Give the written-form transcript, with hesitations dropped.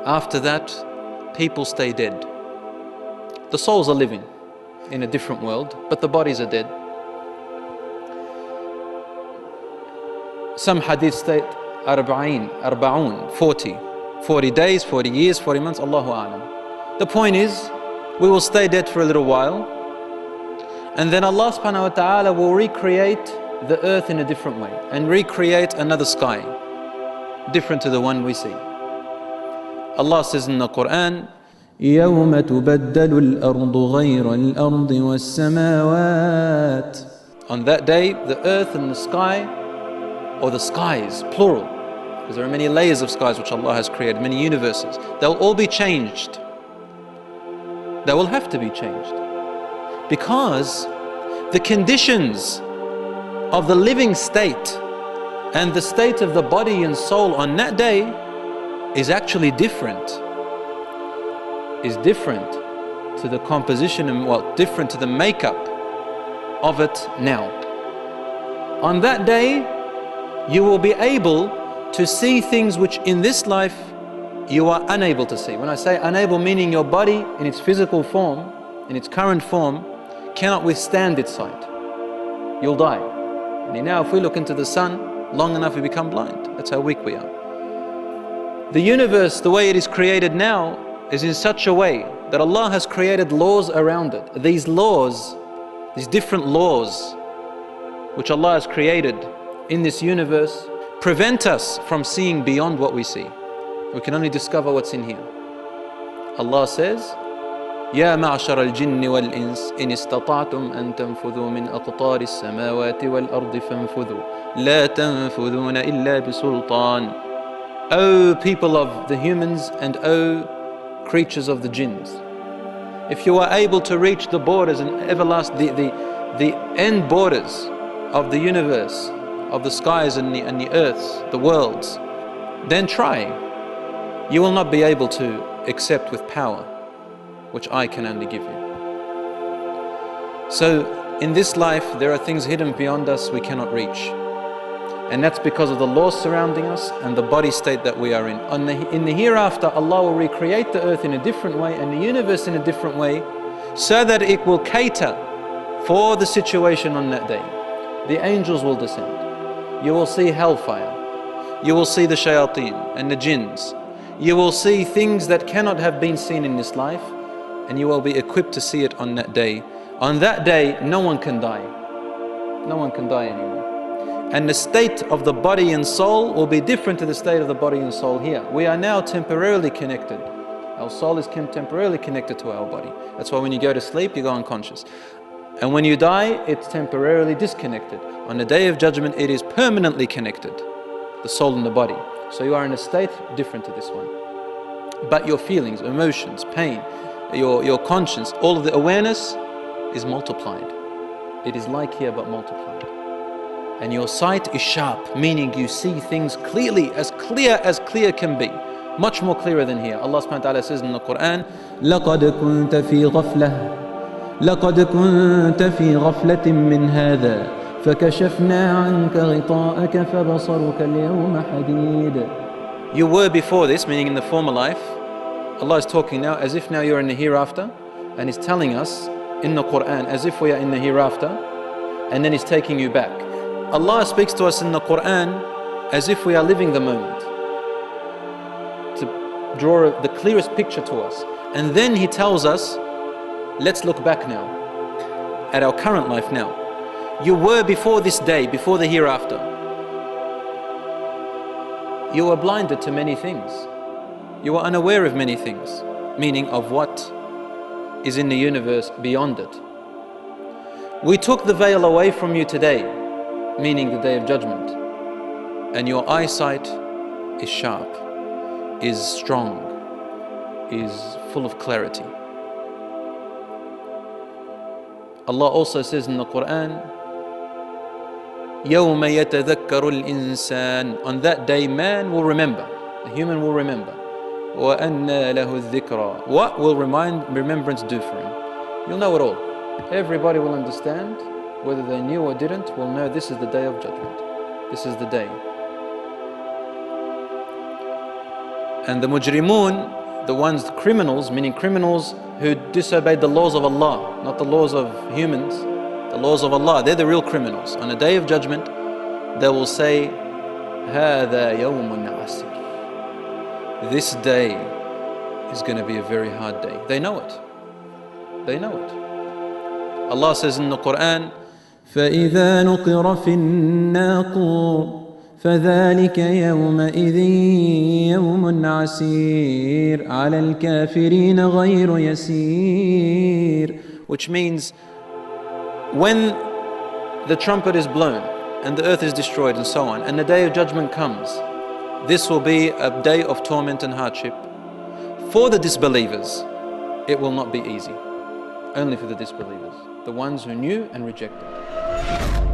After that, people stay dead. The souls are living in a different world, but the bodies are dead. Some hadith state 40 days, 40 years, 40 months, Allahu A'lam. The point is, we will stay dead for a little while, and then Allah subhanahu wa ta'ala will recreate the earth in a different way and recreate another sky different to the one we see. Allah says in the Quran, يَوْمَ تُبَدَّلُ الْأَرْضُ غَيْرَ الْأَرْضِ وَالسَّمَاوَاتِ. On that day, the earth and the sky, or the skies, plural, because there are many layers of skies which Allah has created, many universes, they'll all be changed. They will have to be changed. Because the conditions of the living state and the state of the body and soul on that day is actually different. Is different to the composition and different to the makeup of it now. On that day, you will be able to see things which in this life you are unable to see. When I say unable, meaning your body in its physical form, in its current form, cannot withstand its sight. You'll die. And now if we look into the sun long enough, we become blind. That's how weak we are. The universe, the way it is created now, is in such a way that Allah has created laws around it. These laws, these different laws which Allah has created in this universe, prevent us from seeing beyond what we see. We can only discover what's in here. Allah says, يا معشر الجن والإنس إن استطعتم أن تنفذوا من أقطار السماوات والأرض فانفذوا لا تنفذون إلا بسلطان. O people of the humans and O creatures of the jinns, if you are able to reach the borders and the end borders of the universe, of the skies and the earths, the worlds, then try. You will not be able to accept with power, which I can only give you. So in this life, there are things hidden beyond us we cannot reach. And that's because of the laws surrounding us and the body state that we are in. In the hereafter, Allah will recreate the earth in a different way and the universe in a different way, so that it will cater for the situation on that day. The angels will descend. You will see hellfire. You will see the shayateen and the jinns. You will see things that cannot have been seen in this life, and you will be equipped to see it on that day. On that day, no one can die. No one can die anymore. And the state of the body and soul will be different to the state of the body and soul here. We are now temporarily connected. Our soul is temporarily connected to our body. That's why when you go to sleep, you go unconscious. And when you die, it's temporarily disconnected. On the day of judgment, it is permanently connected, the soul and the body. So you are in a state different to this one. But your feelings, emotions, pain, your conscience, all of the awareness is multiplied. It is like here but multiplied. And your sight is sharp, meaning you see things clearly, as clear can be. Much more clearer than here. Allah subhanahu wa ta'ala says in the Quran, لَقَدْ كُنْتَ فِي غَفْلَةٍ مِّنْ هَذَا فَكَشَفْنَا عَنْكَ غِطَاءَكَ فَبَصَرُكَ الْيَوْمَ حَدِيدٌ. You were before this, meaning in the former life. Allah is talking now as if now you're in the hereafter, and He's telling us in the Quran as if we are in the hereafter, and then He's taking you back. Allah speaks to us in the Quran as if we are living the moment, to draw the clearest picture to us. And then He tells us, let's look back now at our current life now. You were before this day, before the hereafter. You were blinded to many things. You were unaware of many things, meaning of what is in the universe beyond it. We took the veil away from you today, meaning the day of judgment, and your eyesight is sharp, is strong, is full of clarity. Allah also says in the Quran, يَوْمَ يَتَذَكَّرُ الْإِنسَانِ. On that day, man will remember, the human will remember. وَأَنَّى لَهُ الذِّكْرَى. What will remembrance do for him? You'll know it all. Everybody will understand, whether they knew or didn't, will know this is the day of judgment. This is the day. And the mujrimun, the ones, the criminals, meaning criminals who disobeyed the laws of Allah, not the laws of humans, the laws of Allah, they're the real criminals. On a day of judgment, they will say, هَذَا يَوْمٌ عَسِرٌ. This day is going to be a very hard day. They know it. They know it. Allah says in the Quran, فَإِذَا نُقِرَ فِي النَّاقُورِ فذلك يومئذ يوم عسير على الكافرين غير يسير. Which means when the trumpet is blown and the earth is destroyed and so on, and the day of judgment comes, this will be a day of torment and hardship. For the disbelievers, it will not be easy. Only for the disbelievers, the ones who knew and rejected.